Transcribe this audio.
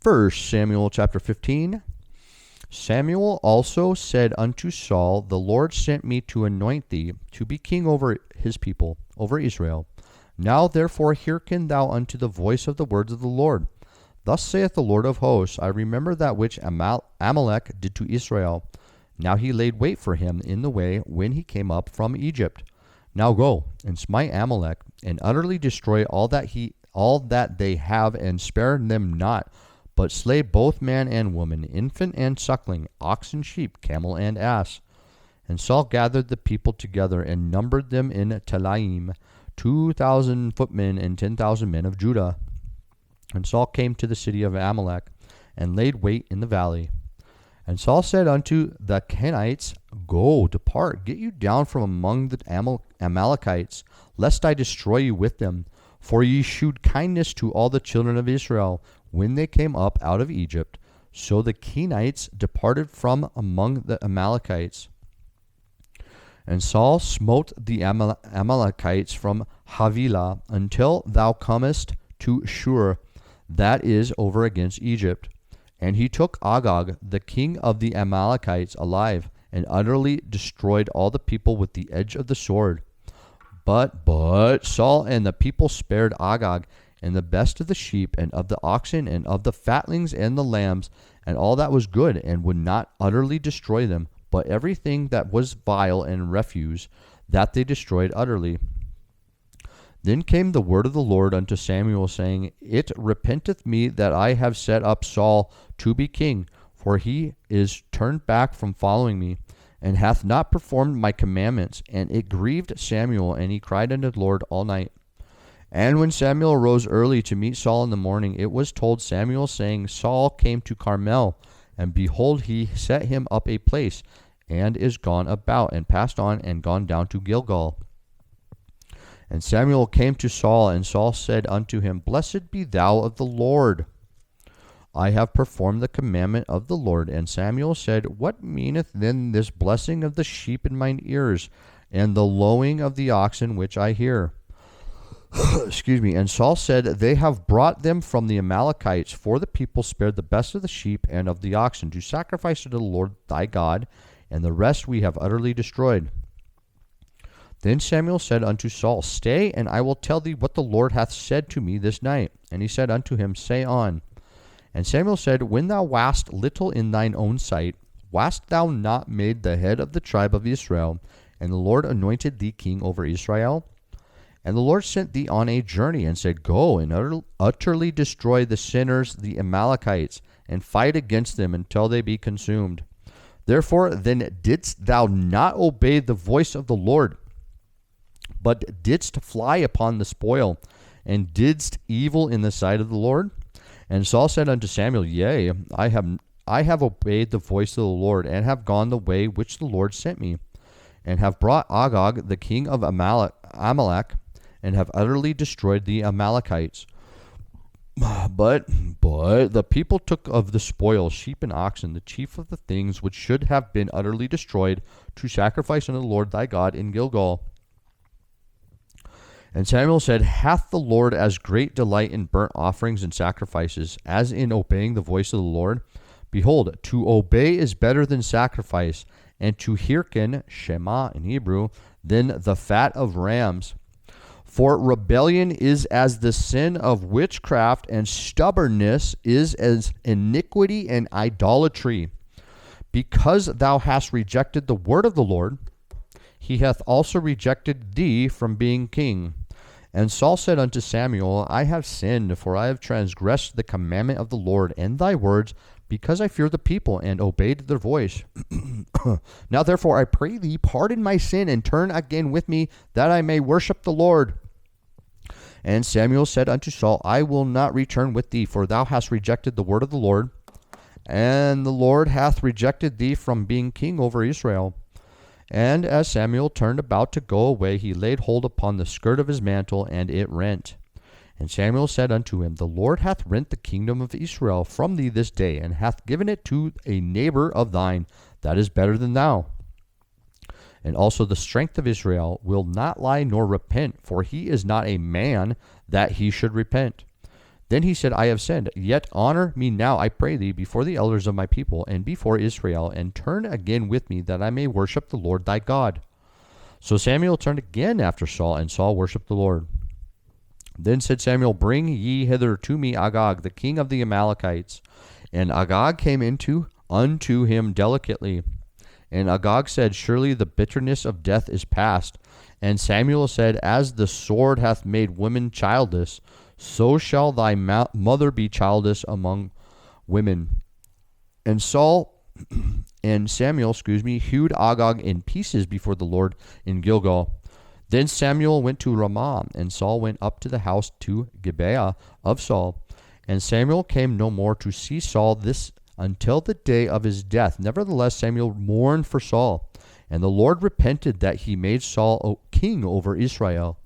First Samuel chapter 15. Samuel also said unto Saul, The Lord sent me to anoint thee to be king over his people, over Israel. Now therefore hearken thou unto the voice of the words of the Lord. Thus saith the Lord of hosts, I remember that which Amalek did to Israel. Now he laid wait for him in the way when he came up from Egypt. Now go and smite Amalek, and utterly destroy all that they have, and spare them not, but slay both man and woman, infant and suckling, ox and sheep, camel and ass. And Saul gathered the people together, and numbered them in Telaim, 2,000 footmen and 10,000 men of Judah. And Saul came to the city of Amalek, and laid wait in the valley. And Saul said unto the Kenites, Go, depart, get you down from among the Amalekites, lest I destroy you with them. For ye shewed kindness to all the children of Israel, when they came up out of Egypt. So the Kenites departed from among the Amalekites. And Saul smote the Amalekites from Havilah until thou comest to Shur, that is over against Egypt. And he took Agag, the king of the Amalekites, alive, and utterly destroyed all the people with the edge of the sword. But Saul and the people spared Agag, and the best of the sheep, and of the oxen, and of the fatlings, and the lambs, and all that was good, and would not utterly destroy them, but everything that was vile and refuse, that they destroyed utterly. Then came the word of the Lord unto Samuel, saying, It repenteth me that I have set up Saul to be king, for he is turned back from following me, and hath not performed my commandments. And it grieved Samuel, and he cried unto the Lord all night. And when Samuel arose early to meet Saul in the morning, it was told Samuel, saying, Saul came to Carmel, and behold, he set him up a place, and is gone about, and passed on, and gone down to Gilgal. And Samuel came to Saul, and Saul said unto him, Blessed be thou of the Lord. I have performed the commandment of the Lord. And Samuel said, What meaneth then this blessing of the sheep in mine ears, and the lowing of the oxen which I hear? Excuse me. And Saul said, They have brought them from the Amalekites, for the people spared the best of the sheep and of the oxen to sacrifice unto the Lord thy God, and the rest we have utterly destroyed. Then Samuel said unto Saul, Stay, and I will tell thee what the Lord hath said to me this night. And he said unto him, Say on. And Samuel said, When thou wast little in thine own sight, wast thou not made the head of the tribe of Israel, and the Lord anointed thee king over Israel? And the Lord sent thee on a journey, and said, Go and utterly destroy the sinners, the Amalekites, and fight against them until they be consumed. Therefore then didst thou not obey the voice of the Lord, but didst fly upon the spoil, and didst evil in the sight of the Lord? And Saul said unto Samuel, Yea, I have obeyed the voice of the Lord, and have gone the way which the Lord sent me, and have brought Agag, the king of Amalek, and have utterly destroyed the Amalekites. But the people took of the spoil sheep and oxen, the chief of the things which should have been utterly destroyed, to sacrifice unto the Lord thy God in Gilgal. And Samuel said, Hath the Lord as great delight in burnt offerings and sacrifices, as in obeying the voice of the Lord? Behold, to obey is better than sacrifice, and to hearken, Shema in Hebrew, than the fat of rams. For rebellion is as the sin of witchcraft, and stubbornness is as iniquity and idolatry. Because thou hast rejected the word of the Lord, he hath also rejected thee from being king. And Saul said unto Samuel, I have sinned, for I have transgressed the commandment of the Lord and thy words, because I fear the people, and obeyed their voice. Now therefore I pray thee, pardon my sin, and turn again with me, that I may worship the Lord. And Samuel said unto Saul, I will not return with thee, for thou hast rejected the word of the Lord, and the Lord hath rejected thee from being king over Israel. And as Samuel turned about to go away, he laid hold upon the skirt of his mantle, and it rent. And Samuel said unto him, The Lord hath rent the kingdom of Israel from thee this day, and hath given it to a neighbor of thine that is better than thou. And also the strength of Israel will not lie nor repent, for he is not a man that he should repent. Then he said, I have sinned. Yet honor me now, I pray thee, before the elders of my people, and before Israel, and turn again with me, that I may worship the Lord thy God. So Samuel turned again after Saul, and Saul worshipped the Lord. Then said Samuel, Bring ye hither to me Agag, the king of the Amalekites. And Agag came unto him delicately. And Agag said, Surely the bitterness of death is past. And Samuel said, As the sword hath made women childless, so shall thy mother be childless among women. And Samuel, hewed Agag in pieces before the Lord in Gilgal. Then Samuel went to Ramah, and Saul went up to the house to Gibeah of Saul. And Samuel came no more to see Saul until the day of his death. Nevertheless, Samuel mourned for Saul, and the Lord repented that he made Saul king over Israel.